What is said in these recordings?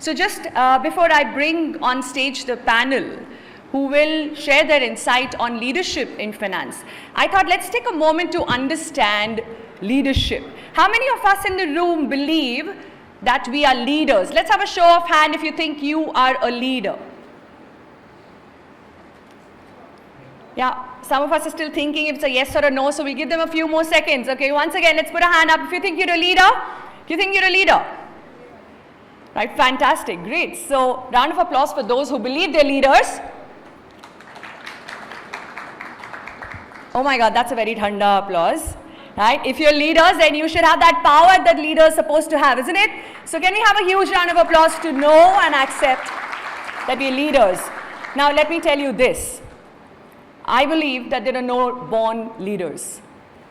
So just before I bring on stage the panel who will share their insight on leadership in finance, I thought let's take a moment to understand leadership. How many of us in the room believe that we are leaders? Let's have a show of hand if you think you are a leader. Yeah, some of us are still thinking if it's a yes or a no, so we'll give them a few more seconds. Okay, once again, let's put a hand up if you think you're a leader. Do you think you're a leader? Right, fantastic, great. So, round of applause for those who believe they're leaders. Oh my God, that's a very thanda applause. Right, if you're leaders, then you should have that power that leaders are supposed to have, isn't it? So can we have a huge round of applause to know and accept that we're leaders? Now, let me tell you this. I believe that there are no born leaders.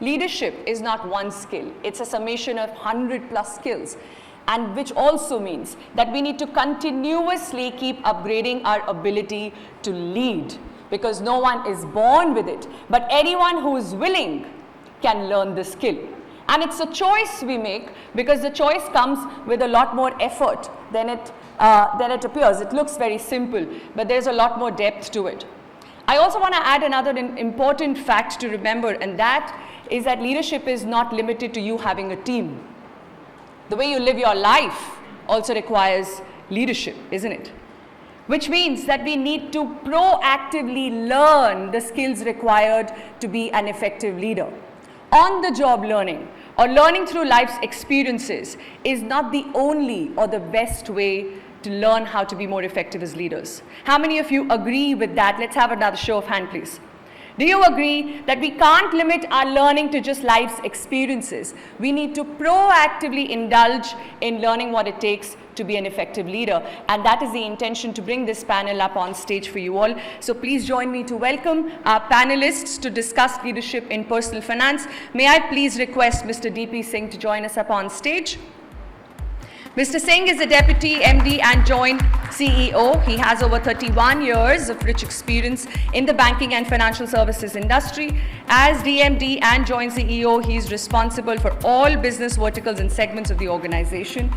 Leadership is not one skill. It's a summation of 100+ skills, and which also means that we need to continuously keep upgrading our ability to lead, because no one is born with it, but anyone who is willing can learn the skill. And it's a choice we make, because the choice comes with a lot more effort than it appears. It looks very simple, but there's a lot more depth to it. I also want to add another important fact to remember, and that is that leadership is not limited to you having a team. The way you live your life also requires leadership, isn't it? Which means that we need to proactively learn the skills required to be an effective leader. On-the-job learning or learning through life's experiences is not the only or the best way to learn how to be more effective as leaders. How many of you agree with that? Let's have another show of hands, please. Do you agree that we can't limit our learning to just life's experiences? We need to proactively indulge in learning what it takes to be an effective leader. And that is the intention to bring this panel up on stage for you all. So please join me to welcome our panelists to discuss leadership in personal finance. May I please request Mr. D.P. Singh to join us up on stage. Mr. Singh is a Deputy MD and Joint CEO. He has over 31 years of rich experience in the banking and financial services industry. As DMD and Joint CEO, he is responsible for all business verticals and segments of the organization.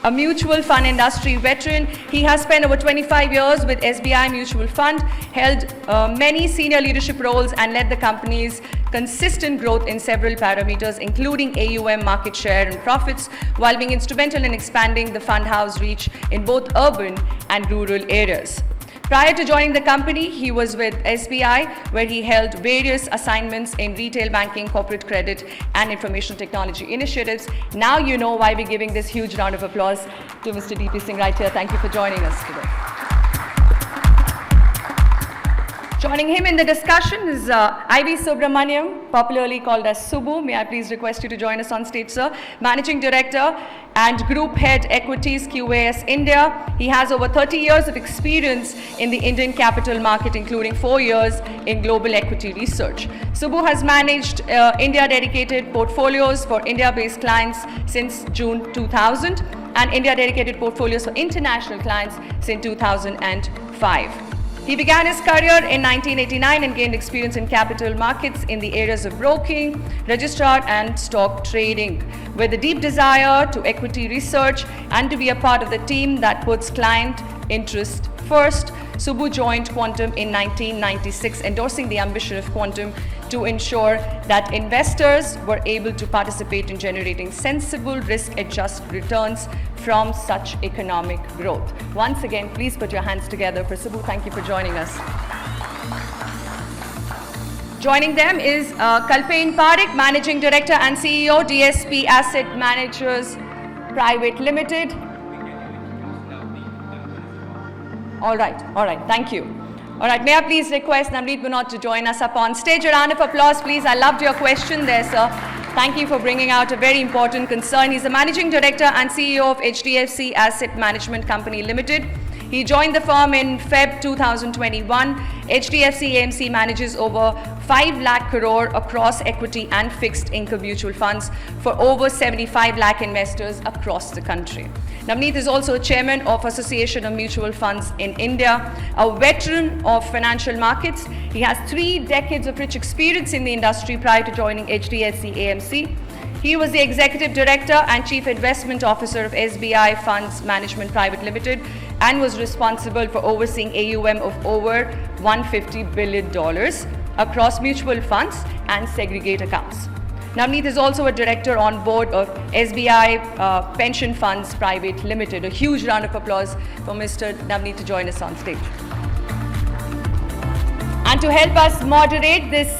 A mutual fund industry veteran, he has spent over 25 years with SBI Mutual Fund, held many senior leadership roles, and led the company's consistent growth in several parameters, including AUM, market share, and profits, while being instrumental in expanding the fund house reach in both urban and rural areas. Prior to joining the company, he was with SBI, where he held various assignments in retail banking, corporate credit, and information technology initiatives. Now you know why we're giving this huge round of applause to Mr. D.P. Singh right here. Thank you for joining us today. Joining him in the discussion is IV Subramaniam, popularly called as Subbu. May I please request you to join us on stage, sir? Managing Director and Group Head Equities QAS India. He has over 30 years of experience in the Indian capital market, including 4 years in global equity research. Subbu has managed India-dedicated portfolios for India-based clients since June 2000 and India-dedicated portfolios for international clients since 2005. He began his career in 1989 and gained experience in capital markets in the areas of broking, registrar, and stock trading. With a deep desire to equity research and to be a part of the team that puts client interest first, Subbu joined Quantum in 1996, endorsing the ambition of Quantum to ensure that investors were able to participate in generating sensible risk-adjusted returns from such economic growth. Once again, please put your hands together for Subbu. Thank you for joining us. Joining them is Kalpen Parekh, Managing Director and CEO, DSP Asset Managers Private Limited. All right, thank you. All right, may I please request Navneet Munot to join us up on stage. A round of applause, please. I loved your question there, sir. Thank you for bringing out a very important concern. He's the Managing Director and CEO of HDFC Asset Management Company Limited. He joined the firm in Feb 2021. HDFC AMC manages over 5 lakh crore across equity and fixed income mutual funds for over 75 lakh investors across the country. Navneet is also chairman of Association of Mutual Funds in India, a veteran of financial markets. He has 3 decades of rich experience in the industry prior to joining HDFC AMC. He was the Executive Director and Chief Investment Officer of SBI Funds Management Private Limited and was responsible for overseeing AUM of over $150 billion across mutual funds and segregate accounts. Navneet is also a director on board of SBI Pension Funds Private Limited. A huge round of applause for Mr. Navneet to join us on stage. And to help us moderate this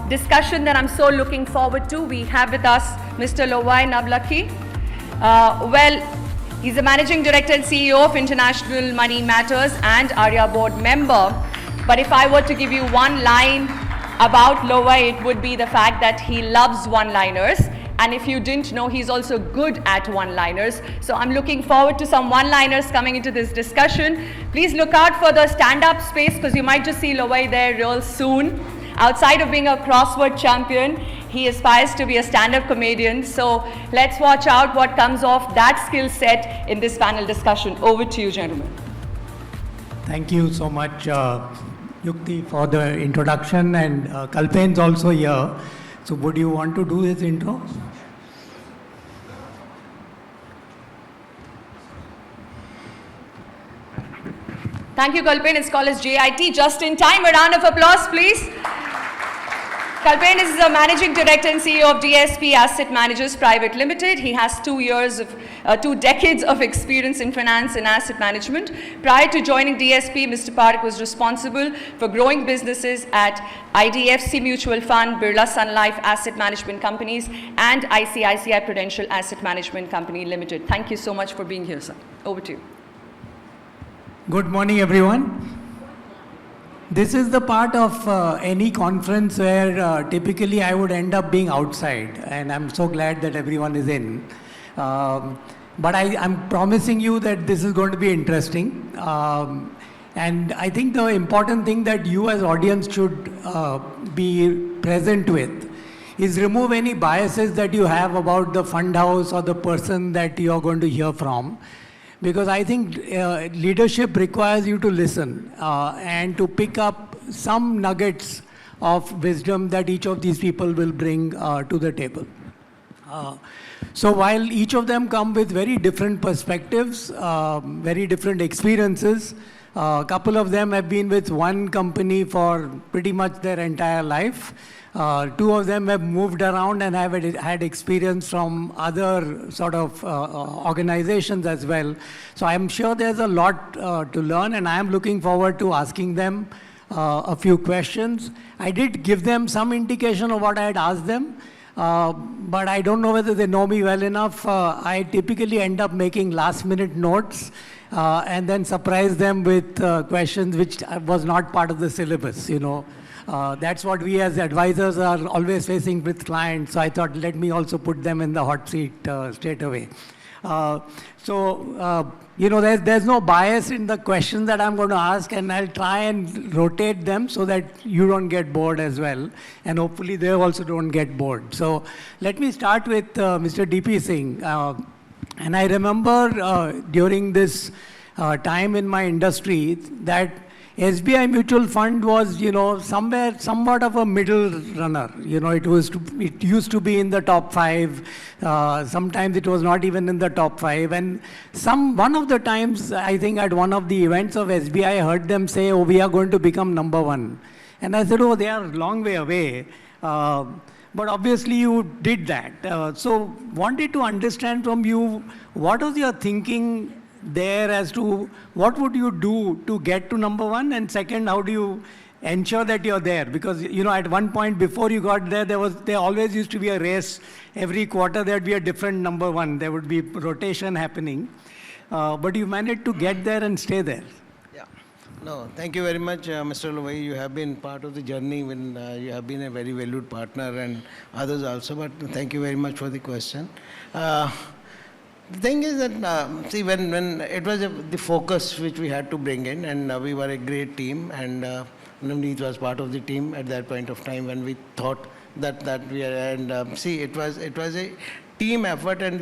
discussion that I'm so looking forward to, we have with us Mr. Lovaii Navlakhi. He's the Managing Director and CEO of International Money Matters and ARIA board member. But if I were to give you one line about Lovaii, it would be the fact that he loves one-liners. And if you didn't know, he's also good at one-liners. So I'm looking forward to some one-liners coming into this discussion. Please look out for the stand-up space because you might just see Lovaii there real soon. Outside of being a crossword champion, he aspires to be a stand-up comedian. So let's watch out what comes off that skill set in this panel discussion. Over to you, gentlemen. Thank you so much, Yukti, for the introduction, and Kalpen's also here. So would you want to do his intro? Thank you, Kalpen. It's called as JIT. Just in time. A round of applause, please. Kalpen is the Managing Director and CEO of DSP Asset Managers Private Limited. He has 2 decades of experience in finance and asset management. Prior to joining DSP, Mr. Parekh was responsible for growing businesses at HDFC Mutual Fund, Birla Sun Life Asset Management Companies, and ICICI Prudential Asset Management Company Limited. Thank you so much for being here, sir. Over to you. Good morning, everyone. This is the part of any conference where typically I would end up being outside, and I'm so glad that everyone is in. But I'm promising you that this is going to be interesting. And I think the important thing that you as audience should be present with is remove any biases that you have about the fund house or the person that you're going to hear from. Because I think leadership requires you to listen and to pick up some nuggets of wisdom that each of these people will bring to the table. So while each of them come with very different perspectives, very different experiences, a couple of them have been with one company for pretty much their entire life. 2 of them have moved around and have had experience from other sort of organizations as well. So I'm sure there's a lot to learn, and I'm looking forward to asking them a few questions. I did give them some indication of what I had asked them, but I don't know whether they know me well enough. I typically end up making last-minute notes and then surprise them with questions which was not part of the syllabus, you know. That's what we as advisors are always facing with clients. So I thought, let me also put them in the hot seat straight away. You know, there's no bias in the questions that I'm going to ask, and I'll try and rotate them so that you don't get bored as well. And hopefully they also don't get bored. So let me start with Mr. DP Singh. And I remember during this time in my industry that SBI Mutual Fund was, you know, somewhat of a middle runner. You know, it used to be in the top 5. Sometimes it was not even in the top 5. And one of the times, I think at one of the events of SBI, I heard them say, "Oh, we are going to become number 1." And I said, "Oh, they are a long way away." But obviously you did that. So wanted to understand from you, what was your thinking there as to what would you do to get to number 1, and second, how do you ensure that you're there? Because, you know, at one point before you got there, there always used to be a race. Every quarter there'd be a different number 1. There would be rotation happening. But you managed to get there and stay there. Yeah. No, thank you very much, Mr. Lovaii. You have been part of the journey when you have been a very valued partner, and others also, but thank you very much for the question. The thing is that, see, when it was the focus which we had to bring in, and we were a great team, and Navneet was part of the team at that point of time when we thought that we are, and see, it was a team effort, and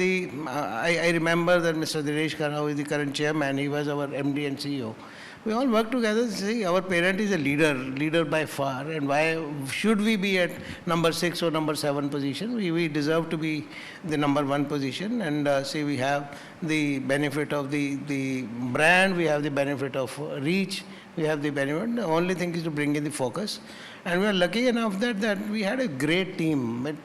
I remember that Mr. Dinesh Khanna, who is the current chairman, he was our MD and CEO. We all work together. See, our parent is a leader by far, and why should we be at number 6 or number 7 position? We deserve to be the number 1 position, and see, we have the benefit of the brand, we have the benefit of reach, we have the benefit. The only thing is to bring in the focus, and we are lucky enough that we had a great team,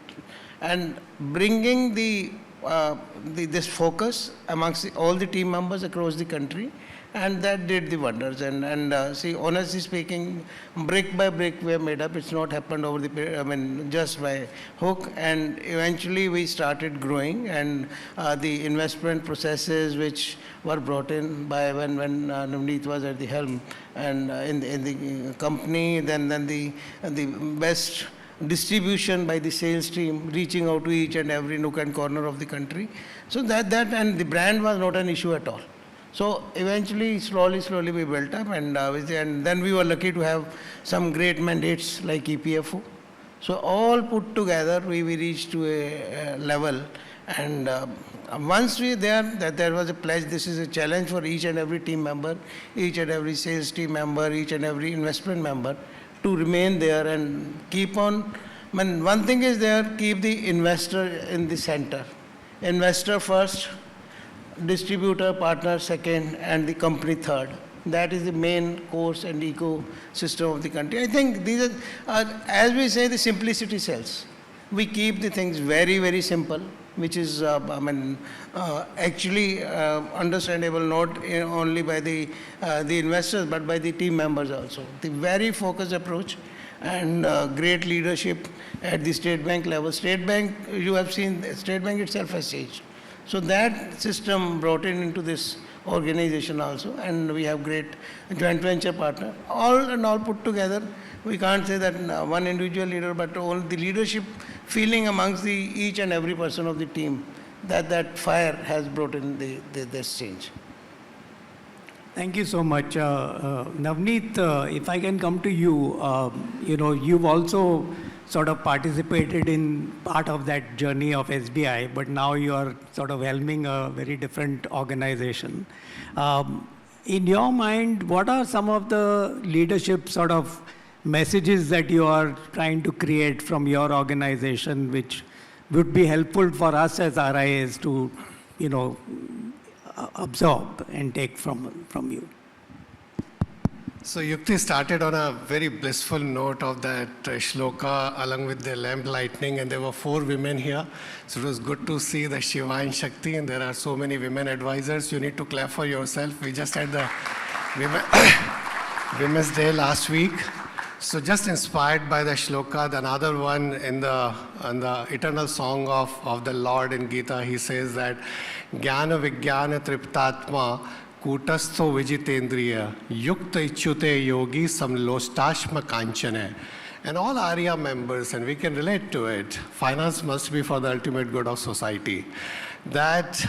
and bringing this focus amongst all the team members across the country. And that did the wonders. And see, honestly speaking, brick by brick we have made up. It's not happened over just by hook. And eventually we started growing. And the investment processes which were brought in by when Navneet was at the helm and in the company, then the best distribution by the sales team, reaching out to each and every nook and corner of the country. So that and the brand was not an issue at all. So eventually, slowly we built up, and then we were lucky to have some great mandates like EPFO. So all put together, we reached to a level, and once we there was a pledge. This is a challenge for each and every team member, each and every sales team member, each and every investment member, to remain there and keep on. One thing is there, keep the investor in the center. Investor first, distributor, partner second, and the company third. That is the main course and ecosystem of the country. I think these are, as we say, the simplicity sells. We keep the things very, very simple, which is, actually understandable not only by the investors, but by the team members also. The very focused approach and great leadership at the State Bank level. State Bank, you have seen, State Bank itself has changed. So that system brought into this organization also, and we have great joint venture partner. All put together, we can't say that one individual leader, but all the leadership feeling amongst each and every person of the team, that fire has brought in this change. Thank you so much. Navneet, if I can come to you, you've also sort of participated in part of that journey of SBI, but now you are sort of helming a very different organization. In your mind, what are some of the leadership sort of messages that you are trying to create from your organization, which would be helpful for us as RIAs to, absorb and take from you? So Yukti started on a very blissful note of that shloka along with the lamp lightning, and there were 4 women here. So it was good to see the Shiva and Shakti, and there are so many women advisors. You need to clap for yourself. We just had the Women's Day last week. So just inspired by the shloka, another one in the eternal song of the Lord in Gita, he says that Jnana Vijnana Triptatma Kutastho Vijitendriya Yukta Ichute Yogi Samlostashma Kanchane. And all Arya members, and we can relate to it, finance must be for the ultimate good of society. That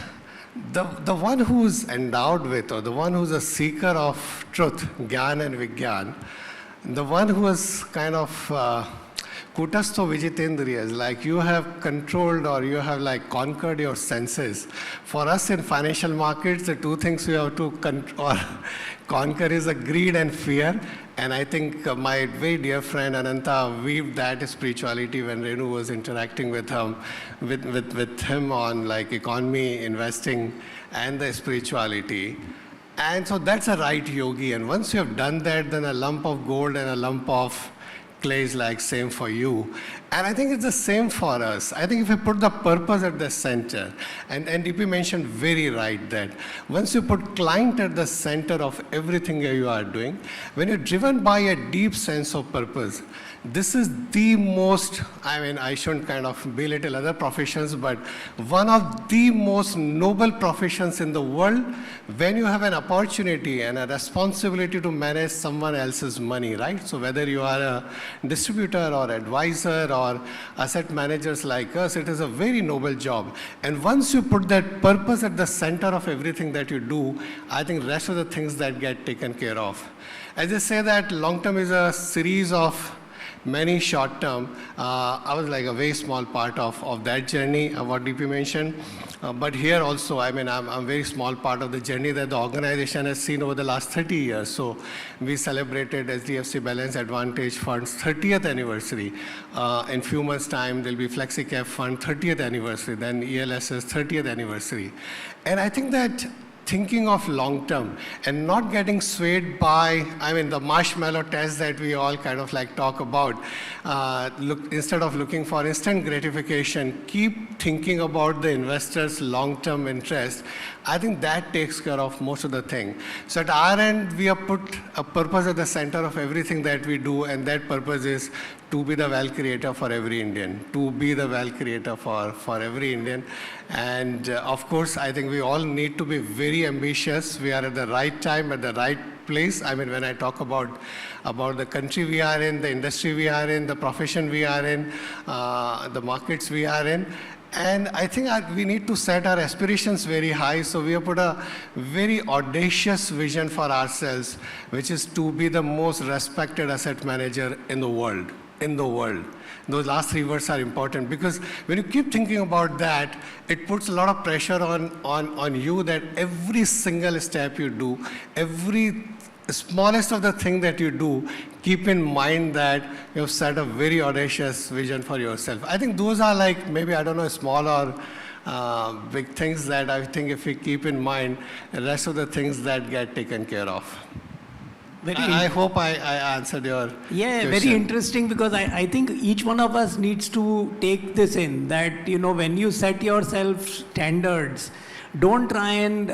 the one who's endowed with, or the one who's a seeker of truth, Gyan and Vigyan, the one who is kind of Kutastho Vijitendriyas, like you have controlled or you have like conquered your senses. For us in financial markets, the 2 things we have to conquer is a greed and fear. And I think my very dear friend Ananta weaved that spirituality when Renu was interacting with him on like economy, investing, and the spirituality. And so that's a right yogi. And once you have done that, then a lump of gold and a lump of clay is like same for you. And I think it's the same for us. I think if you put the purpose at the center, and DP mentioned very right that once you put client at the center of everything you are doing, when you're driven by a deep sense of purpose, this is the most, I shouldn't kind of belittle other professions, but one of the most noble professions in the world when you have an opportunity and a responsibility to manage someone else's money, right? So whether you are a distributor or advisor or asset managers like us, it is a very noble job. And once you put that purpose at the center of everything that you do, I think rest of the things that get taken care of. As I say that long term is a series of many short term. I was like a very small part of that journey, what DP mentioned. But here also, I mean, I'm a very small part of the journey that the organization has seen over the last 30 years. So we celebrated HDFC Balance Advantage Fund's 30th anniversary. In few months' time, there'll be FlexiCap Fund 30th anniversary, then ELS's 30th anniversary. And I think that thinking of long term and not getting swayed by, I mean, the marshmallow test that we all kind of like talk about. Instead of looking for instant gratification, keep thinking about the investor's long-term interest. I think that takes care of most of the thing. So at our end, we have put a purpose at the center of everything that we do, and that purpose is to be the wealth creator for every Indian, to be the wealth creator for every Indian. And of course, I think we all need to be very ambitious. We are at the right time, at the right place. I mean, when I talk about the country we are in, the industry we are in, the profession we are in, the markets we are in. And I think we need to set our aspirations very high. So we have put a very audacious vision for ourselves, which is to be the most respected asset manager in the world. Those last three words are important, because when you keep thinking about that, it puts a lot of pressure on you that every single step you do, every smallest of the thing that you do, keep in mind that you have set a very audacious vision for yourself. I think those are like, maybe, I don't know, small or big things that I think if we keep in mind, the rest of the things that get taken care of. I hope I answered your question. Very interesting, because I think each one of us needs to take this in, that, you know, when you set yourself standards, don't try and,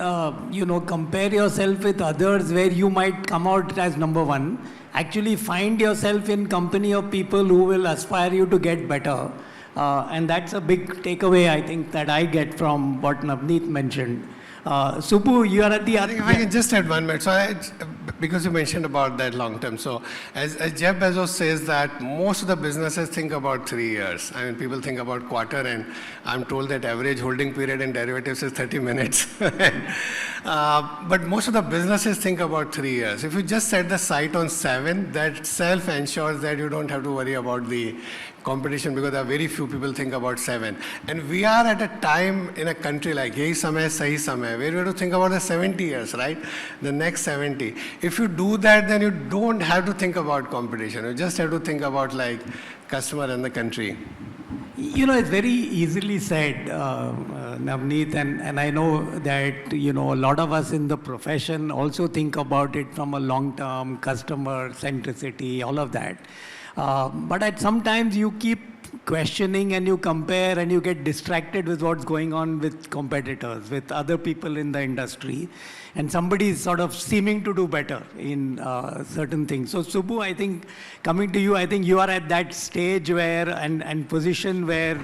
compare yourself with others where you might come out as number one. Actually find yourself in company of people who will aspire you to get better. And that's a big takeaway, I think, that I get from what Navneet mentioned. Subbu, you are at the other. If I can just add 1 minute. So because you mentioned about that long term. So as Jeff Bezos says that most of the businesses think about 3 years. I mean, people think about quarter, and I'm told that average holding period in derivatives is 30 minutes. But most of the businesses think about 3 years. If you just set the sight on 7, that self ensures that you don't have to worry about the competition, because there are very few people think about 7. And we are at a time in a country like Yehi Samay, Sahi Samay, where you have to think about the 70 years, right? The next 70. If you do that, then you don't have to think about competition. You just have to think about like customer and the country. You know, it's very easily said, Navneet, and I know that, you know, a lot of us in the profession also think about it from a long-term customer centricity, all of that. But at sometimes you keep questioning and you compare and you get distracted with what's going on with competitors, with other people in the industry, and somebody is sort of seeming to do better in certain things. So Subbu, I think, coming to you, I think you are at that stage where, and position where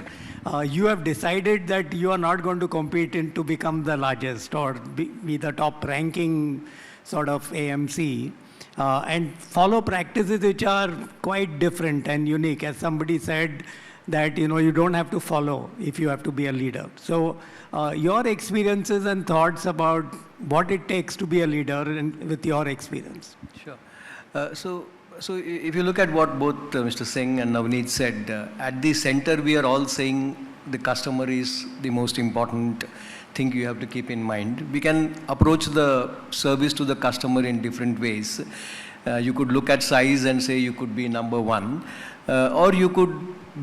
you have decided that you are not going to compete to become the largest or be the top ranking sort of AMC. And follow practices which are quite different and unique. As somebody said, that, you know, you don't have to follow if you have to be a leader. So your experiences and thoughts about what it takes to be a leader, and with your experience. Sure. So if you look at what both Mr. Singh and Navneet said, at the center we are all saying the customer is the most important thing you have to keep in mind. We can approach the service to the customer in different ways. You could look at size and say you could be number one, or you could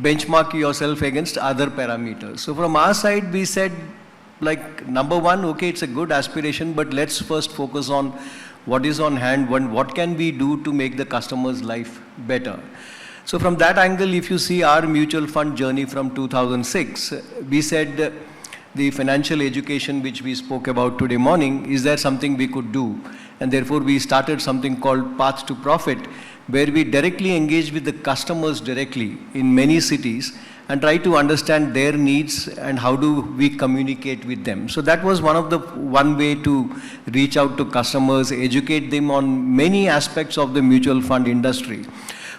benchmark yourself against other parameters. So from our side, we said, like, number one, okay, it's a good aspiration, but let's first focus on what is on hand, what can we do to make the customer's life better. So from that angle, if you see our mutual fund journey from 2006, we said, the financial education which we spoke about today morning, is there something we could do? And therefore we started something called Path to Profit, where we directly engage with the customers directly in many cities and try to understand their needs and how do we communicate with them. So that was one way to reach out to customers, educate them on many aspects of the mutual fund industry.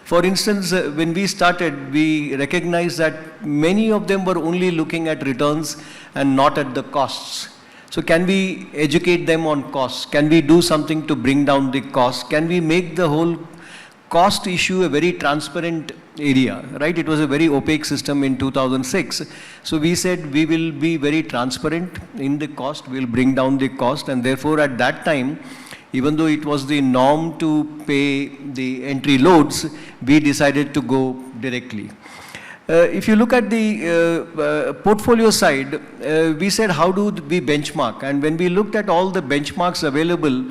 For instance, when we started, we recognized that many of them were only looking at returns and not at the costs. So can we educate them on costs? Can we do something to bring down the costs? Can we make the whole cost issue a very transparent area, right? It was a very opaque system in 2006. So we said we will be very transparent in the cost, we'll bring down the cost, and therefore at that time, even though it was the norm to pay the entry loads, we decided to go directly. If you look at the portfolio side, we said how do we benchmark? And when we looked at all the benchmarks available,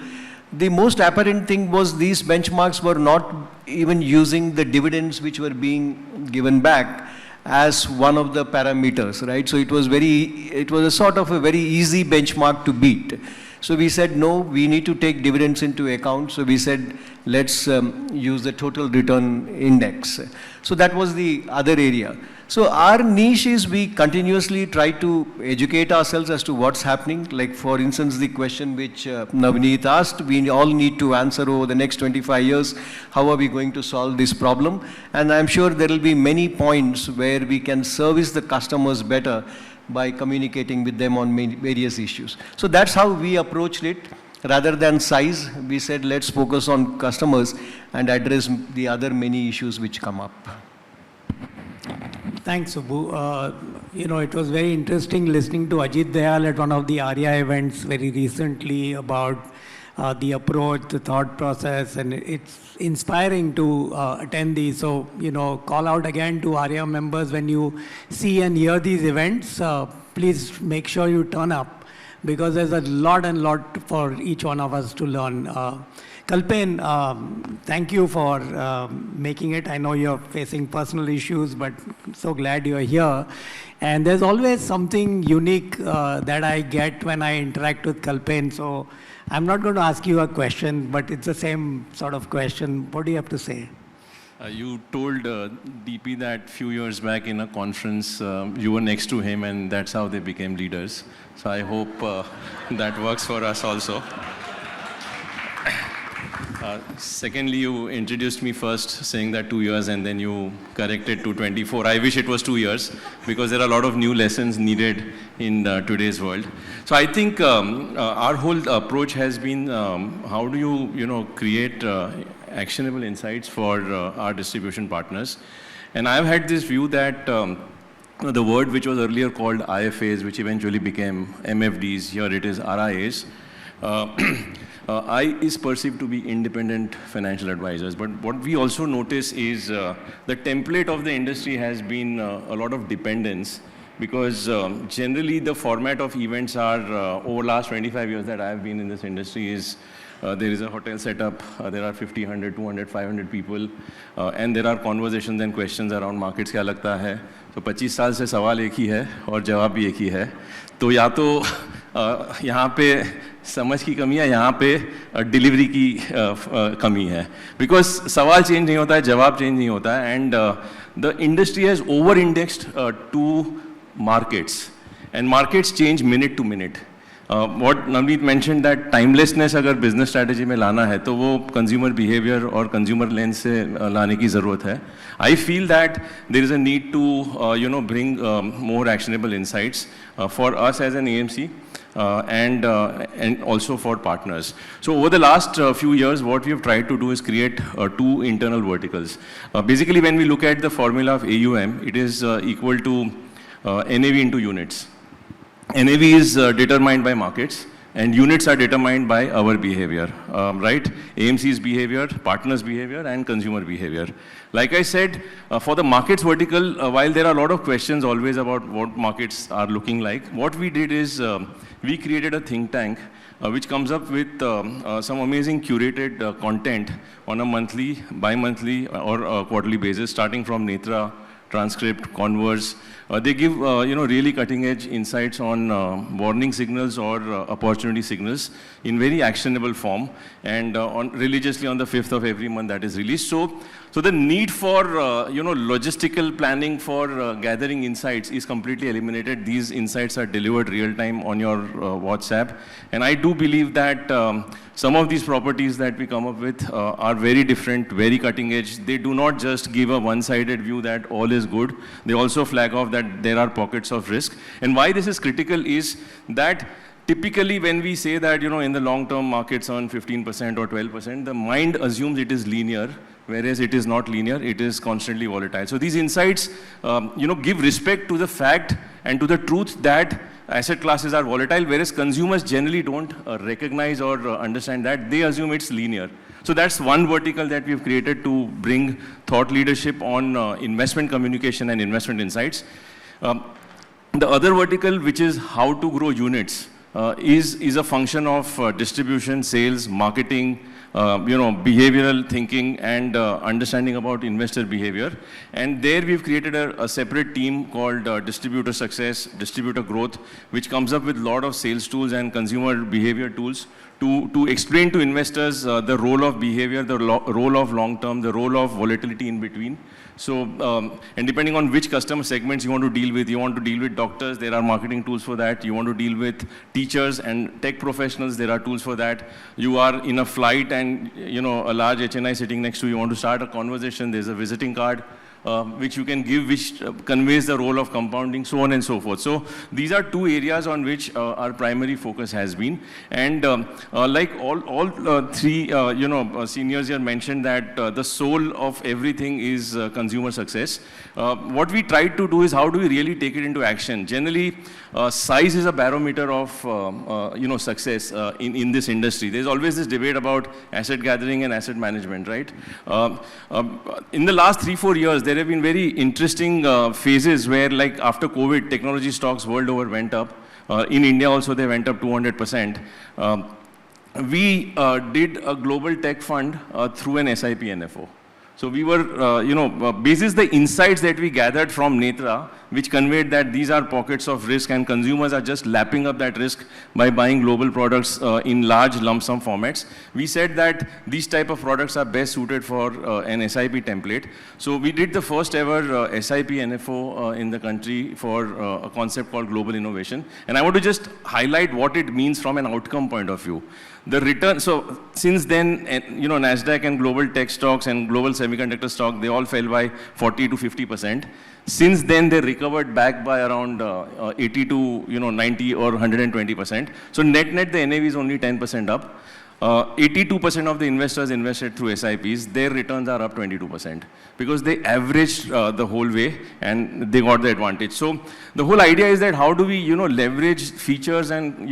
the most apparent thing was these benchmarks were not even using the dividends which were being given back as one of the parameters, right? So it was a sort of a very easy benchmark to beat. So we said, no, we need to take dividends into account. So we said, let's use the total return index. So that was the other area. So our niche is we continuously try to educate ourselves as to what's happening. Like for instance, the question which Navneet asked, we all need to answer over the next 25 years, how are we going to solve this problem? And I'm sure there will be many points where we can service the customers better by communicating with them on various issues. So that's how we approached it. Rather than size, we said let's focus on customers and address the other many issues which come up. Thanks, Subbu. It was very interesting listening to Ajit Dayal at one of the ARIA events very recently about the approach, the thought process, and it's inspiring to attend these. So, call out again to ARIA members when you see and hear these events, please make sure you turn up because there's a lot for each one of us to learn. Kalpen, thank you for making it. I know you're facing personal issues, but so glad you're here. And there's always something unique that I get when I interact with Kalpen. So I'm not going to ask you a question, but it's the same sort of question. What do you have to say? You told DP that few years back in a conference, you were next to him and that's how they became leaders. So I hope that works for us also. Secondly, you introduced me first saying that 2 years and then you corrected to 24. I wish it was 2 years because there are a lot of new lessons needed in today's world. So I think our whole approach has been how do you create actionable insights for our distribution partners. And I've had this view that the word which was earlier called IFAs, which eventually became MFDs, here it is RIAs, I is perceived to be independent financial advisors. But what we also notice is the template of the industry has been a lot of dependence because generally the format of events are over last 25 years that I have been in this industry is there is a hotel setup, there are 50, 100, 200, 500 people and there are conversations and questions around markets क्या लगता है. तो 25 साल से सवाल एक ही है और जवाब भी एक ही है. तो या तो यहाँ पे समझ की कमी है, यहाँ पे डिलीवरी की कमी है. बिकॉज सवाल चेंज नहीं होता है, जवाब चेंज नहीं होता है. And the industry has over indexed to markets and markets change minute to minute. What Navneet mentioned that timelessness अगर business strategy में लाना है तो वो consumer behavior और consumer lens से लाने की ज़रूरत है. I feel that there is a need to bring more actionable insights for us as an AMC and also for partners. So over the last few years, what we have tried to do is create two internal verticals. Basically, when we look at the formula of AUM, it is equal to NAV into units. NAV is determined by markets and units are determined by our behavior, right? AMC's behavior, partners' behavior and consumer behavior. Like I said, for the markets vertical, while there are a lot of questions always about what markets are looking like, what we did is we created a think tank which comes up with some amazing curated content on a monthly, bi-monthly or quarterly basis, starting from Netra, Transcript, Converse. They give really cutting-edge insights on warning signals or opportunity signals in very actionable form, and religiously on the 5th of every month that is released. So the need for logistical planning for gathering insights is completely eliminated. These insights are delivered real time on your WhatsApp, and I do believe that some of these properties that we come up with are very different, very cutting edge. They do not just give a one-sided view that all is good. They also flag off that there are pockets of risk. And why this is critical is that typically when we say that in the long term markets earn 15% or 12%, the mind assumes it is linear. whereas it is not linear, it is constantly volatile. So these insights, give respect to the fact and to the truth that asset classes are volatile, whereas consumers generally don't recognize or understand that. They assume it's linear. So that's one vertical that we've created to bring thought leadership on investment communication and investment insights. The other vertical, which is how to grow units, is a function of distribution, sales, marketing, behavioral thinking and understanding about investor behavior. And there we've created a separate team called Distributor Success, Distributor Growth, which comes up with a lot of sales tools and consumer behavior tools to explain to investors the role of behavior, the role of long-term, the role of volatility in between. So, and depending on which customer segments you want to deal with doctors, there are marketing tools for that. You want to deal with teachers and tech professionals, there are tools for that. You are in a flight and, a large HNI sitting next to you, you want to start a conversation, there's a visiting card, which you can give, which conveys the role of compounding, so on and so forth. So these are two areas on which our primary focus has been. And like all three, seniors here mentioned that the soul of everything is consumer success. What we tried to do is how do we really take it into action? Generally, size is a barometer of, success in this industry. There's always this debate about asset gathering and asset management, right? In the last 3-4 years, there have been very interesting phases where, like after COVID, technology stocks world over went up. In India also, they went up 200%. We did a global tech fund through an SIP NFO. So we were, basis the insights that we gathered from Netra, which conveyed that these are pockets of risk and consumers are just lapping up that risk by buying global products in large lump sum formats. We said that these type of products are best suited for an SIP template. So we did the first ever SIP NFO in the country for a concept called global innovation. And I want to just highlight what it means from an outcome point of view. The return, so since then, NASDAQ and global tech stocks and global semiconductor stock, they all fell by 40 to 50%. Since then, they recovered back by around 80 to 90 or 120%. So net, the NAV is only 10% up. 82% of the investors invested through SIPs, their returns are up 22% because they averaged the whole way and they got the advantage. So the whole idea is that how do we, leverage features and,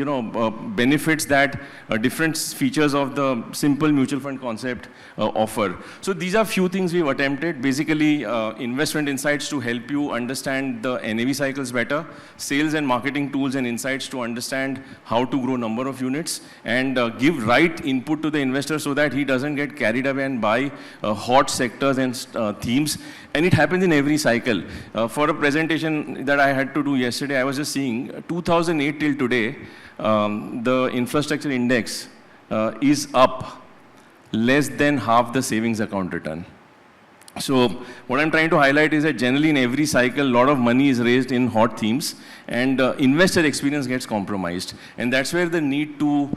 benefits that different features of the simple mutual fund concept offer. So these are few things we've attempted. Basically, investment insights to help you understand the NAV cycles better, sales and marketing tools and insights to understand how to grow number of units and give right input to the investor so that he doesn't get carried away and buy hot sectors and themes. And it happens in every cycle. For a presentation that I had to do yesterday, I was just seeing 2008 till today, the infrastructure index is up less than half the savings account return. So what I'm trying to highlight is that generally in every cycle, a lot of money is raised in hot themes and investor experience gets compromised. And that's where the need to,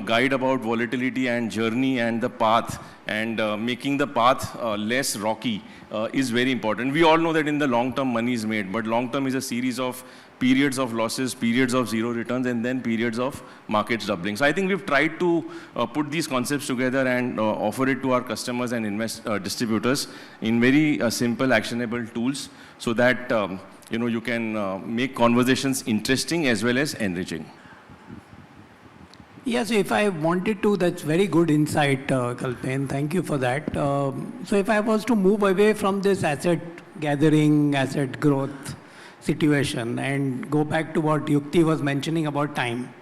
guide about volatility and journey and the path and making the path less rocky is very important. We all know that in the long term money is made, but long term is a series of periods of losses, periods of zero returns, and then periods of markets doubling. So I think we've tried to put these concepts together and offer it to our customers and distributors in very simple, actionable tools so that you can make conversations interesting as well as enriching. Yes, if I wanted to, that's very good insight, Kalpen. Thank you for that. So if I was to move away from this asset gathering, asset growth situation and go back to what Yukti was mentioning about time.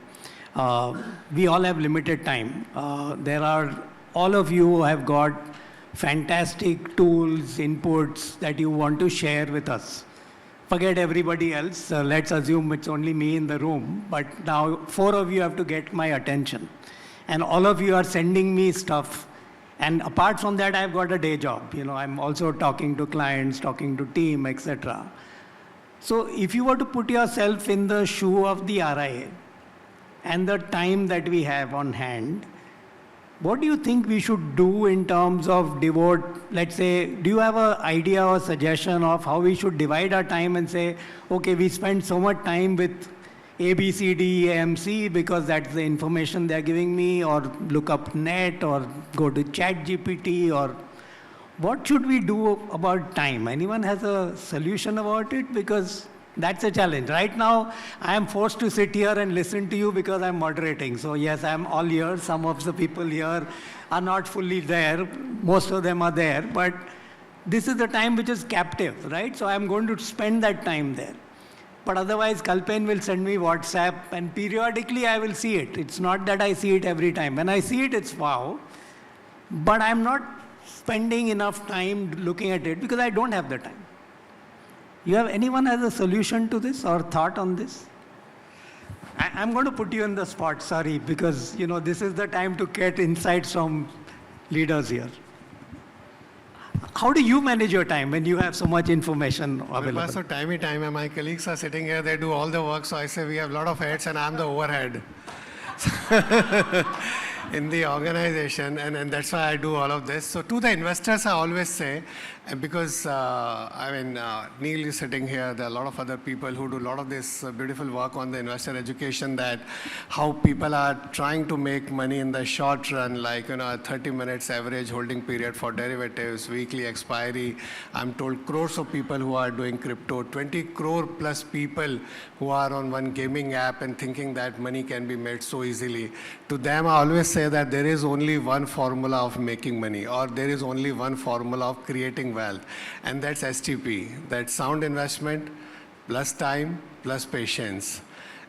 We all have limited time. All of you have got fantastic tools, inputs that you want to share with us. Forget everybody else. Let's assume it's only me in the room. But now 4 of you have to get my attention. And all of you are sending me stuff. And apart from that, I've got a day job. I'm also talking to clients, talking to team, etc. So if you were to put yourself in the shoe of the RIA and the time that we have on hand, what do you think we should do in terms of devote, let's say, do you have an idea or suggestion of how we should divide our time and say, okay, we spend so much time with A, B, C, D, E, M, C because that's the information they're giving me, or look up net or go to chat GPT, or What should we do about time? Anyone has a solution about it? Because that's a challenge. Right now, I am forced to sit here and listen to you because I'm moderating. So yes, I'm all ears. Some of the people here are not fully there. Most of them are there. But this is the time which is captive, right? So I'm going to spend that time there. But otherwise, Kalpen will send me WhatsApp, and periodically I will see it. It's not that I see it every time. When I see it, it's wow. But I'm not spending enough time looking at it because I don't have the time. Anyone has a solution to this or thought on this? I'm going to put you in the spot, sorry, because this is the time to get insights from leaders here. How do you manage your time when you have so much information available? So time and my colleagues are sitting here, they do all the work, so I say we have a lot of heads and I'm the overhead in the organization, and that's why I do all of this. So to the investors, I always say, because Neil is sitting here, there are a lot of other people who do a lot of this beautiful work on the investor education, that how people are trying to make money in the short run, like a 30 minutes average holding period for derivatives, weekly expiry. I'm told crores of people who are doing crypto, 20 crore plus people who are on one gaming app and thinking that money can be made so easily. To them, I always say that there is only one formula of making money, or there is only one formula of creating wealth, and that's STP. That's sound investment plus time plus patience.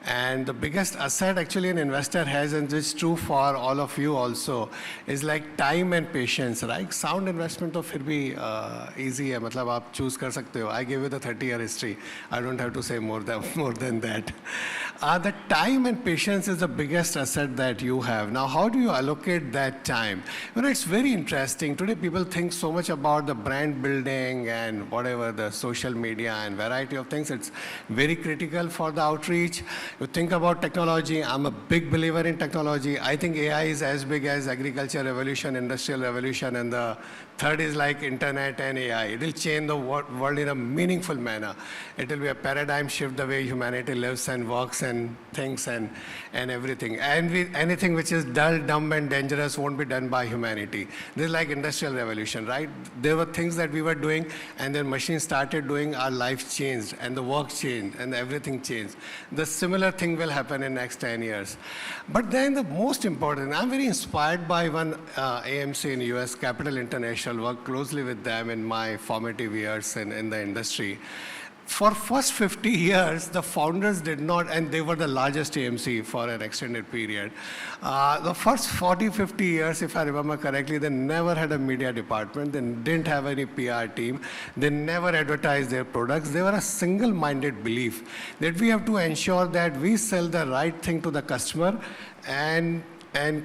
And the biggest asset actually an investor has, and it's true for all of you also, is like time and patience, right? Sound investment to फिर भी easy है, मतलब आप choose कर सकते हो. I gave you the 30-year history. I don't have to say more than that. The time and patience is the biggest asset that you have. Now, how do you allocate that time? It's very interesting. Today, people think so much about the brand building and whatever, the social media and variety of things. It's very critical for the outreach. You think about technology. I'm a big believer in technology. I think AI is as big as agriculture revolution, industrial revolution, and the third is like internet and AI. It will change the world in a meaningful manner. It will be a paradigm shift the way humanity lives and works and thinks and everything. And anything which is dull, dumb, and dangerous won't be done by humanity. This is like industrial revolution, right? There were things that we were doing, and then machines started doing, our life changed, and the work changed, and everything changed. The similar thing will happen in next 10 years. But then the most important, I'm very inspired by one AMC in US, Capital International, worked closely with them in my formative years in the industry. For first 50 years, the founders did not, and they were the largest AMC for an extended period. The first 40, 50 years, if I remember correctly, they never had a media department. They didn't have any PR team. They never advertised their products. They were a single-minded belief that we have to ensure that we sell the right thing to the customer and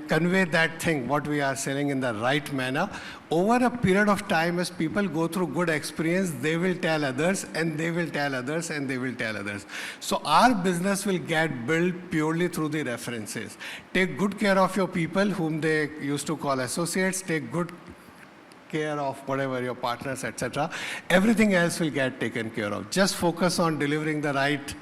convey that thing, what we are selling, in the right manner. Over a period of time, as people go through good experience, they will tell others, and they will tell others, and they will tell others. So our business will get built purely through the references. Take good care of your people, whom they used to call associates. Take good care of whatever your partners, etc. Everything else will get taken care of. Just focus on delivering the right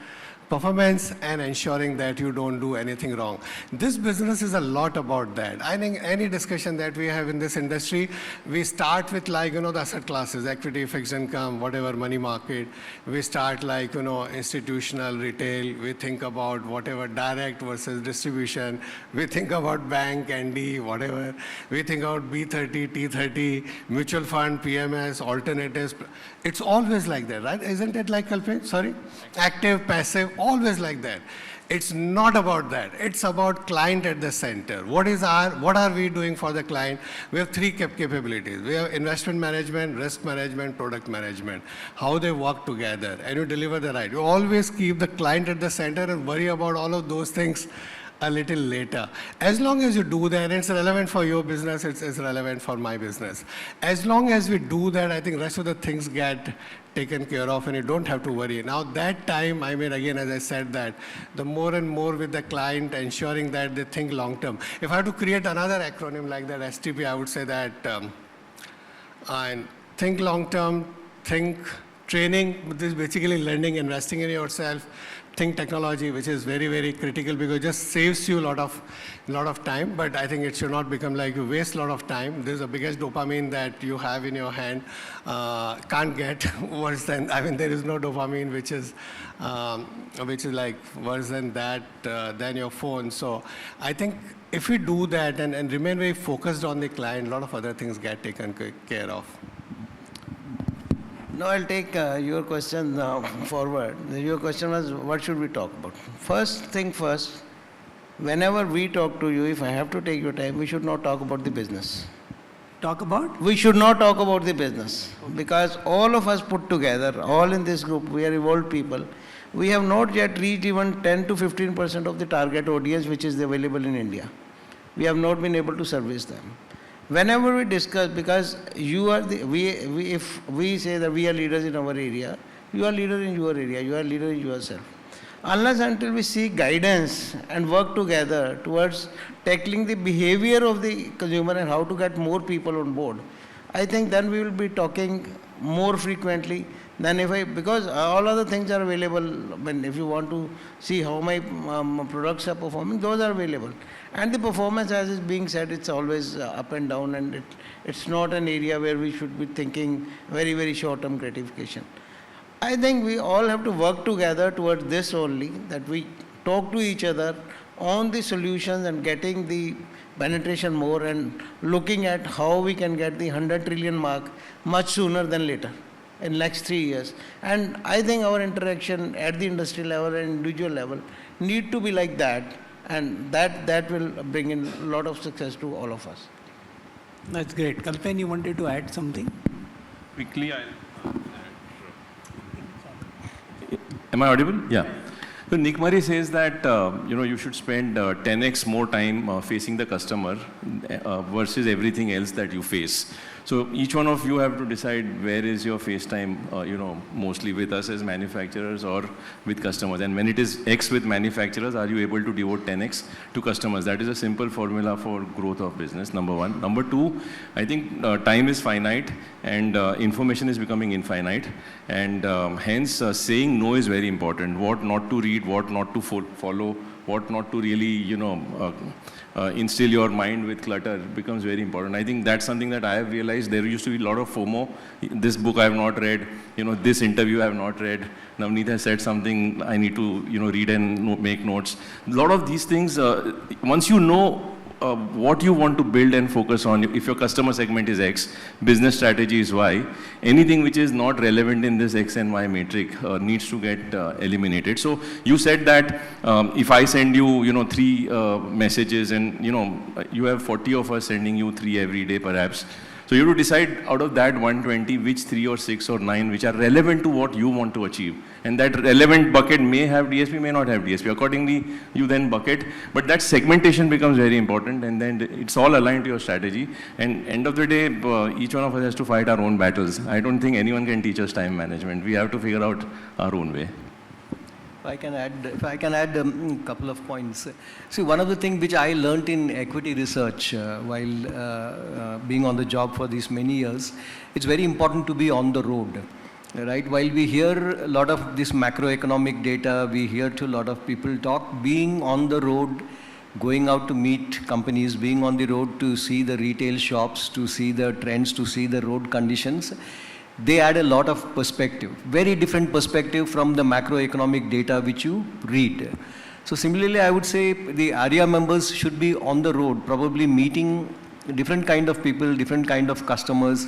performance and ensuring that you don't do anything wrong. This business is a lot about that. I think any discussion that we have in this industry, we start with like, the asset classes, equity, fixed income, whatever, money market. We start like, institutional, retail. We think about whatever, direct versus distribution. We think about bank, ND, whatever. We think about B30, T30, mutual fund, PMS, alternatives. It's always like that, right? Isn't it like, Kalpen? Sorry? Active, passive, always like that. It's not about that. It's about client at the center. What are we doing for the client? We have three capabilities. We have investment management, risk management, product management. How they work together, and you deliver the right. You always keep the client at the center and worry about all of those things a little later. As long as you do that, it's relevant for your business, it's relevant for my business. As long as we do that, I think rest of the things get taken care of and you don't have to worry. Now that time, again, as I said, that the more and more with the client, ensuring that they think long term. If I had to create another acronym like that, STP, I would say that and think long term, think training, this is basically learning, investing in yourself. think technology, which is very, very critical because it just saves you a lot of time. But I think it should not become like you waste a lot of time. This is the biggest dopamine that you have in your hand. Can't get worse than, I mean, there is no dopamine which is like worse than that, than your phone. So I think if we do that and remain very focused on the client, a lot of other things get taken care of. Now I'll take your question forward. Your question was, what should we talk about? First thing first, whenever we talk to you, if I have to take your time, we should not talk about the business. Talk about? We should not talk about the business because all of us put together, all in this group, we are evolved people. We have not yet reached even 10 to 15% of the target audience which is available in India. We have not been able to service them. Whenever we discuss, because you are if we say that we are leaders in our area, you are leader in your area, you are leader in yourself. Unless until we seek guidance and work together towards tackling the behavior of the consumer and how to get more people on board, I think then we will be talking more frequently than because all other things are available. When if you want to see how my products are performing, those are available. And the performance, as is being said, it's always up and down, and it's not an area where we should be thinking very, very short-term gratification. I think we all have to work together towards this only, that we talk to each other on the solutions and getting the penetration more and looking at how we can get the 100 trillion mark much sooner than later in next 3 years. And I think our interaction at the industry level and individual level need to be like that, and that will bring in a lot of success to all of us. That's great. Kalpen, you wanted to add something? Quickly, am I audible? Yeah. So Nick Murray says that you should spend 10x more time facing the customer versus everything else that you face. So each one of you have to decide where is your face time, mostly with us as manufacturers or with customers. And when it is X with manufacturers, are you able to devote 10x to customers? That is a simple formula for growth of business, number one. Number two, I think time is finite and information is becoming infinite. And hence, saying no is very important. What not to read, what not to follow, what not to really, instill your mind with clutter becomes very important. I think that's something that I have realized. There used to be a lot of FOMO. This book I have not read, this interview I have not read. Navneet has said something I need to, read and make notes. A lot of these things, once you know what you want to build and focus on, if your customer segment is X, business strategy is Y, anything which is not relevant in this X and Y matrix needs to get eliminated. So you said that if I send you, 3 messages and, you have 40 of us sending you 3 every day perhaps. So you have to decide out of that 120, which 3 or 6 or 9 which are relevant to what you want to achieve. And that relevant bucket may have DSP, may not have DSP. Accordingly, you then bucket. But that segmentation becomes very important, and then it's all aligned to your strategy. And end of the day, each one of us has to fight our own battles. I don't think anyone can teach us time management. We have to figure out our own way. If I can add a couple of points. See, one of the things which I learned in equity research while being on the job for these many years, it's very important to be on the road, right? While we hear a lot of this macroeconomic data, we hear to a lot of people talk, being on the road, going out to meet companies, being on the road to see the retail shops, to see the trends, to see the road conditions, they add a lot of perspective, very different perspective from the macroeconomic data which you read. So similarly, I would say the ARIA members should be on the road, probably meeting different kind of people, different kind of customers,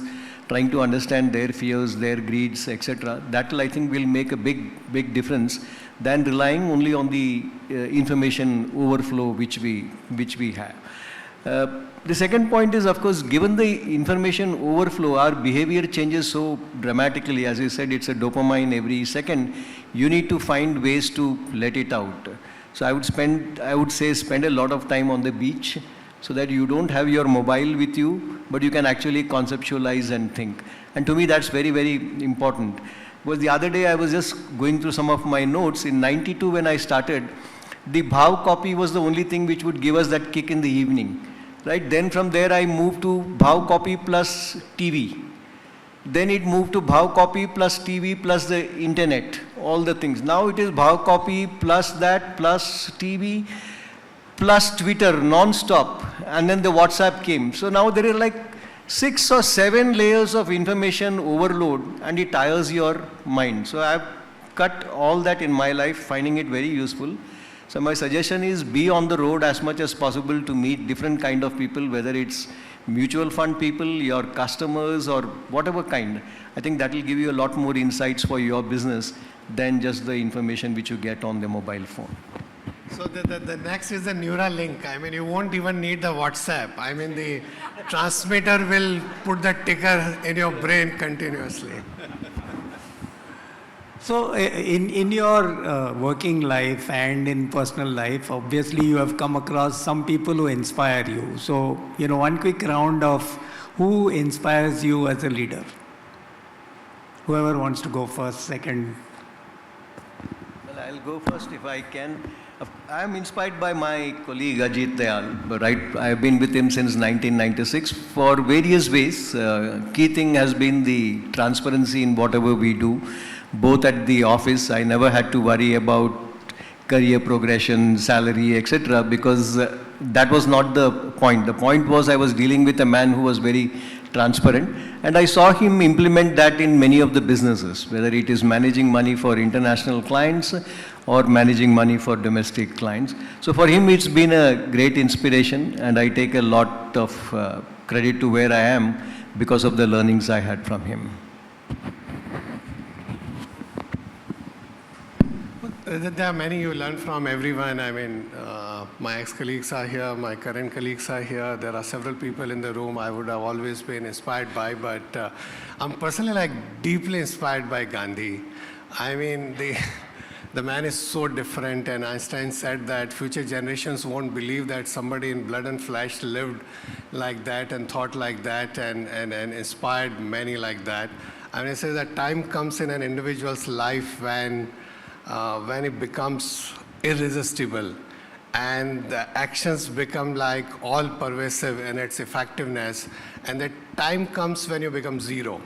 trying to understand their fears, their greeds, etc. That I think will make a big difference than relying only on the information overflow which we have. The second point is, of course, given the information overflow, our behavior changes so dramatically. As you said, it's a dopamine every second. You need to find ways to let it out. So I would say spend a lot of time on the beach so that you don't have your mobile with you, but you can actually conceptualize and think. And to me, that's very, very important. Because the other day I was just going through some of my notes. In 92 when I started, the Bhav copy was the only thing which would give us that kick in the evening. Right? Then from there I moved to Bhav copy plus TV. Then it moved to Bhav copy plus TV plus the internet all the things. Now it is bhav copy plus that, plus TV, plus Twitter non-stop, and then the WhatsApp came. So now there are like 6 or 7 layers of information overload, and it tires your mind. So I've cut all that in my life, finding it very useful. So my suggestion is be on the road as much as possible to meet different kind of people, whether it's mutual fund people, your customers, or whatever kind. I think that will give you a lot more insights for your business than just the information which you get on the mobile phone. So the next is the Neuralink. I mean, you won't even need the WhatsApp. I mean, the transmitter will put the ticker in your brain continuously. So in your working life and in personal life, obviously you have come across some people who inspire you. So, one quick round of who inspires you as a leader? Whoever wants to go first, second. Well, I'll go first if I can. I am inspired by my colleague Ajit Dayal, right? I have been with him since 1996 for various ways. Key thing has been the transparency in whatever we do, both at the office. I never had to worry about career progression, salary, etc. because that was not the point. The point was I was dealing with a man who was very transparent, and I saw him implement that in many of the businesses, whether it is managing money for international clients or managing money for domestic clients. So for him, it's been a great inspiration, and I take a lot of credit to where I am because of the learnings I had from him. There are many you learn from everyone. I mean, my ex-colleagues are here, my current colleagues are here. There are several people in the room I would have always been inspired by, but I'm personally deeply inspired by Gandhi. I mean, the man is so different, and Einstein said that future generations won't believe that somebody in blood and flesh lived like that and thought like that and inspired many like that. I mean, it says that time comes in an individual's life when it becomes irresistible and the actions become all pervasive in its effectiveness, and the time comes when you become zero.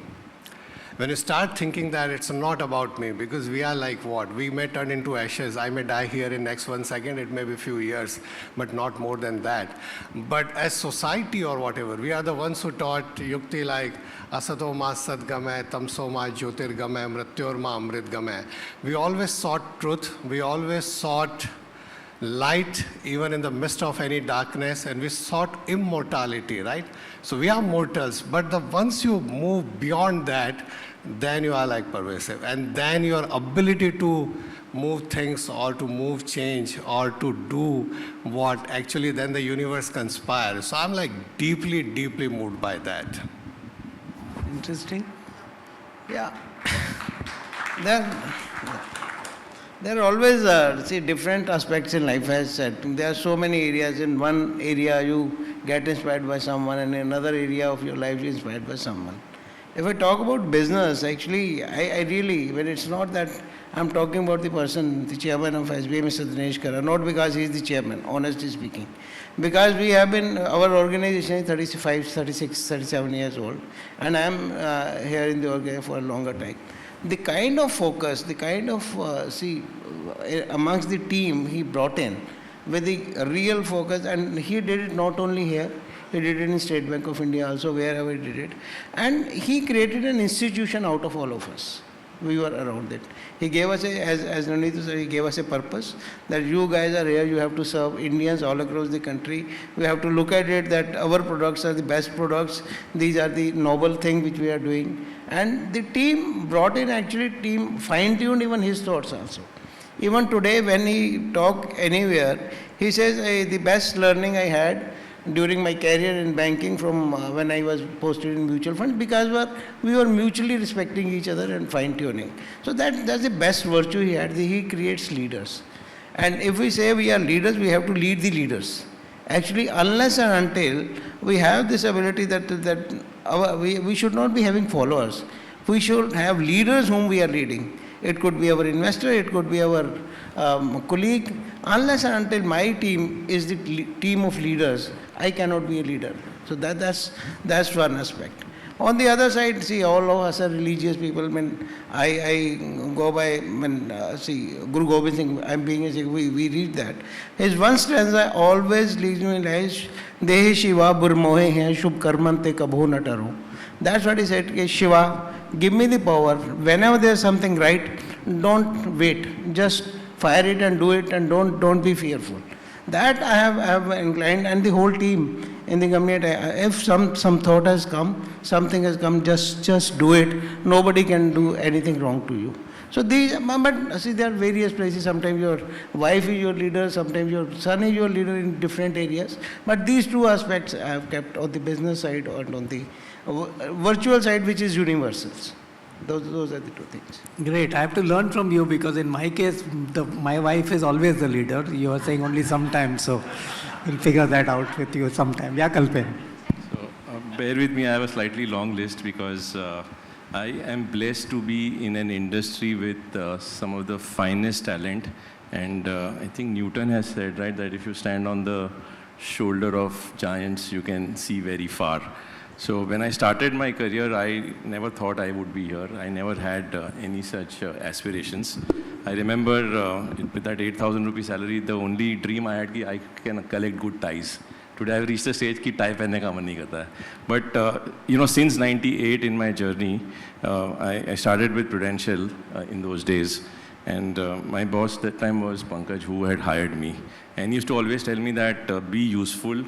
When you start thinking that it's not about me, because we are what? We may turn into ashes. I may die here in next 1 second. It may be a few years, but not more than that. But as society or whatever, we are the ones who taught yukti like asato ma sadgamay, tamso ma jyotirgamay, mrityor ma amritgamay. We always sought truth. We always sought light even in the midst of any darkness, and we sought immortality, right? So we are mortals, but once you move beyond that, then you are pervasive, and then your ability to move things or to move change or to do what actually then the universe conspires. So I'm deeply, deeply moved by that. Interesting. Yeah. There are always, different aspects in life, as said. There are so many areas. In one area, you get inspired by someone, and in another area of your life, you're inspired by someone. If I talk about business, actually, I really, when it's not that I'm talking about the person, the chairman of SBI, Mr. Dinesh Kara, not because he's the chairman, honestly speaking. Because we have been, our organization is 35, 36, 37 years old, and I'm here in the organization for a longer time. The kind of focus, the kind of, amongst the team he brought in with the real focus, and he did it not only here, he did it in State Bank of India also, wherever he did it. And he created an institution out of all of us. We were around it. He gave us, as Navneet said, he gave us a purpose that you guys are here, you have to serve Indians all across the country. We have to look at it that our products are the best products. These are the noble things which we are doing. And the team brought in, actually team fine-tuned even his thoughts also. Even today when he talk anywhere, he says, the best learning I had during my career in banking from when I was posted in mutual funds, because we were mutually respecting each other and fine-tuning. So that's the best virtue he had. He creates leaders. And if we say we are leaders, we have to lead the leaders. Actually, unless and until we have this ability that we should not be having followers. We should have leaders whom we are leading. It could be our investor, it could be our colleague. Unless and until my team is the team of leaders, I cannot be a leader. So that's one aspect. On the other side, see, all of us are religious people. I go by, see, Guru Gobind Singh, I'm being a Sikh, we read that. His one stanza always leads me like, Dehe Shiva burmohe hai, shubh karmante kabho na taro. That's what he said, Shiva, give me the power. Whenever there's something right, don't wait. Just fire it and do it, and don't be fearful. That I have inclined, and the whole team in the company. If some thought has come, something has come, just do it. Nobody can do anything wrong to you. So but see, there are various places. Sometimes your wife is your leader, sometimes your son is your leader in different areas. But these two aspects I have kept on the business side or on the virtual side, which is universals. Those are the two things. Great. I have to learn from you because in my case, my wife is always the leader. You are saying only sometimes, so we'll figure that out with you sometime. Yeah, Kalpen. So bear with me, I have a slightly long list because I am blessed to be in an industry with some of the finest talent. And I think Newton has said, right, that if you stand on the shoulder of giants, you can see very far. So when I started my career, I never thought I would be here. I never had any such aspirations. I remember with that 8,000 rupee salary, the only dream I had was I can collect good ties. Today I've reached the stage that tie pehne ka man nahi karta hai. But you know, since '98 in my journey, I started with Prudential in those days. And my boss that time was Pankaj, who had hired me. And he used to always tell me that be useful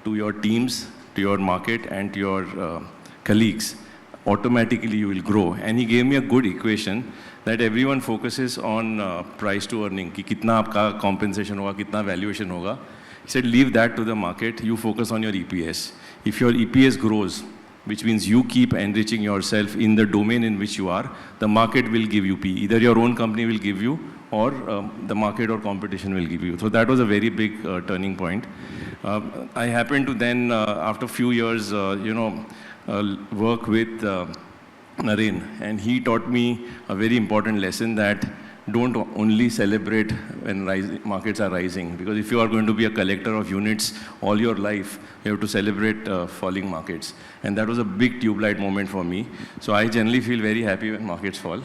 to your teams, to your market, and to your colleagues. Automatically you will grow. And he gave me a good equation that everyone focuses on price to earning, ki kitna aapka compensation hoga, kitna valuation hoga. He said, leave that to the market, you focus on your EPS. If your EPS grows, which means you keep enriching yourself in the domain in which you are, the market will give you P. Either your own company will give you, or the market or competition will give you. So that was a very big turning point. I happened to then, after a few years, work with Naren, and he taught me a very important lesson that don't only celebrate when markets are rising, because if you are going to be a collector of units all your life, you have to celebrate falling markets. And that was a big tube light moment for me. So I generally feel very happy when markets fall,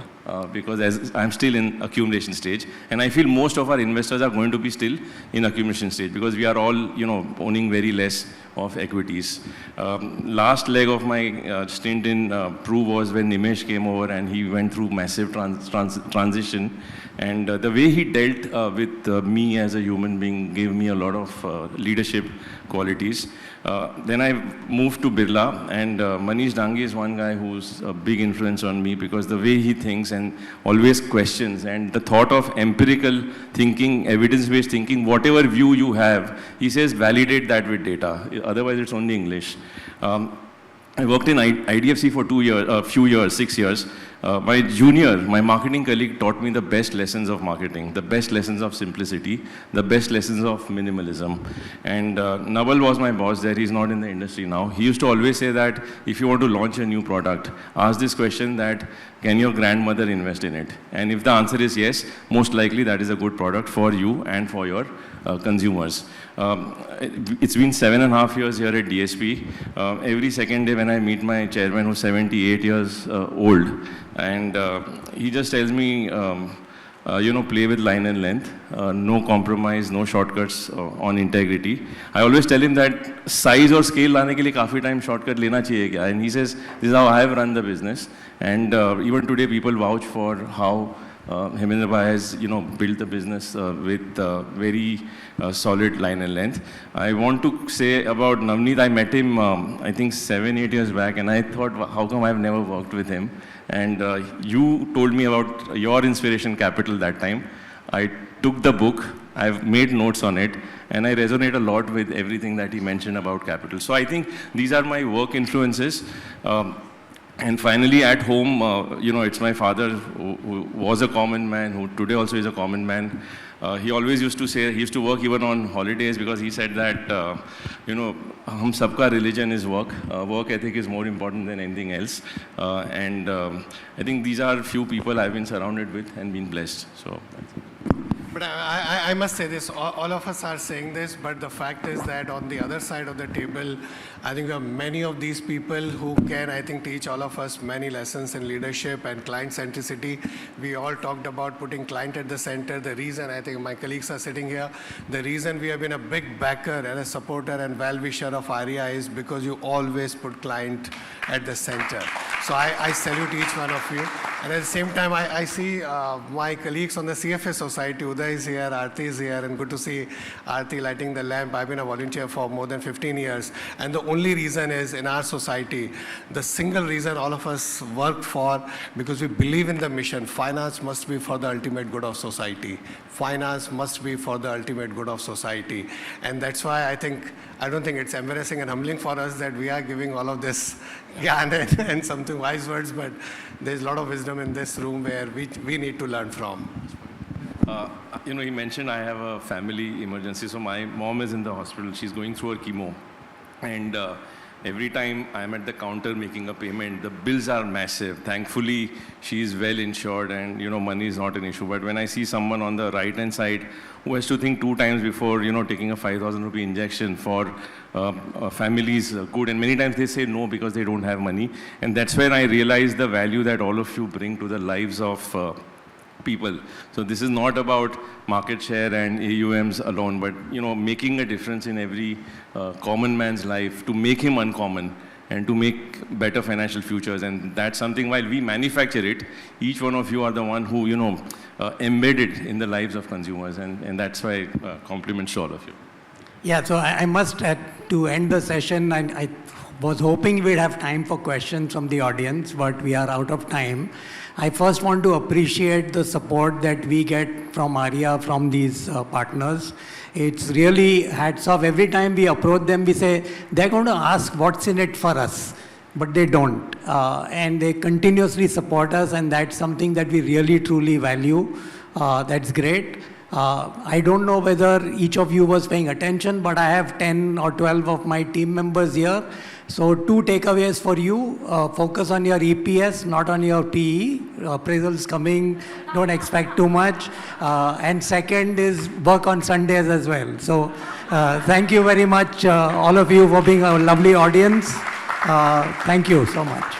because as I'm still in accumulation stage, and I feel most of our investors are going to be still in accumulation stage, because we are all, owning very less of equities. Last leg of my stint in Prove was when Nimesh came over and he went through massive transition. And the way he dealt with me as a human being gave me a lot of leadership qualities. Then I moved to Birla, and Manish Dangi is one guy who's a big influence on me, because the way he thinks and always questions, and the thought of empirical thinking, evidence-based thinking, whatever view you have, he says validate that with data, otherwise it's only English. I worked in HDFC for 6 years. My marketing colleague taught me the best lessons of marketing, the best lessons of simplicity, the best lessons of minimalism. And Naval was my boss there. He's not in the industry now. He used to always say that if you want to launch a new product, ask this question that, can your grandmother invest in it? And if the answer is yes, most likely that is a good product for you and for your consumers. It's been 7.5 years here at DSP. Every second day when I meet my chairman, who's 78 years old, and he just tells me, play with line and length, no compromise, no shortcuts on integrity. I always tell him that size or scale लाने के लिए काफी time shortcut लेना चाहिए क्या? And he says, this is how I have run the business. And even today people vouch for how Hemendra Bhai has, built the business with very solid line and length. I want to say about Navneet, I met him, I think 7-8 years back, and I thought, how come I've never worked with him? And you told me about your inspiration capital that time. I took the book, I've made notes on it, and I resonate a lot with everything that he mentioned about capital. So I think these are my work influences. And finally, at home, it's my father who was a common man, who today also is a common man. He always used to say, he used to work even on holidays, because he said that, hum sabka religion is work. Work ethic is more important than anything else. And I think these are few people I've been surrounded with and been blessed. So that's it. But I must say this, all of us are saying this, but the fact is that on the other side of the table, I think there are many of these people who can, I think, teach all of us many lessons in leadership and client centricity. We all talked about putting client at the center. The reason, I think my colleagues are sitting here, the reason we have been a big backer and a supporter and well-wisher of ARIA is because you always put client at the center. So I salute each one of you. And at the same time, I see my colleagues on the CFA Society, Uday is here, Aarti is here, and good to see Aarti lighting the lamp. I've been a volunteer for more than 15 years. And the only reason is in our society, the single reason all of us work for, because we believe in the mission, finance must be for the ultimate good of society. Finance must be for the ultimate good of society. And that's why I don't think it's embarrassing and humbling for us that we are giving all of this gyan and something wise words, but there's a lot of wisdom in this room where we need to learn from. He mentioned I have a family emergency, so my mom is in the hospital. She's going through her chemo. And every time I'm at the counter making a payment, the bills are massive. Thankfully, she is well insured and, money is not an issue. But when I see someone on the right-hand side who has to think 2 times before, taking a 5,000 rupee injection for family's good, and many times they say no because they don't have money. And that's where I realize the value that all of you bring to the lives of people. So this is not about market share and AUMs alone, but making a difference in every common man's life to make him uncommon and to make better financial futures. And that's something, while we manufacture it, each one of you are the one who embed it in the lives of consumers, and that's why compliments to all of you. Yeah, so I must, to end the session, I was hoping we'd have time for questions from the audience, but we are out of time. I first want to appreciate the support that we get from ARIA, from these partners. It's really hats off. Every time we approach them, we say, they're going to ask what's in it for us, but they don't. And they continuously support us, and that's something that we really, truly value. That's great. I don't know whether each of you was paying attention, but I have 10 or 12 of my team members here. So 2 takeaways for you. Focus on your EPS, not on your PE. Appraisals coming, don't expect too much. And second is work on Sundays as well. So thank you very much, all of you, for being a lovely audience. Thank you so much.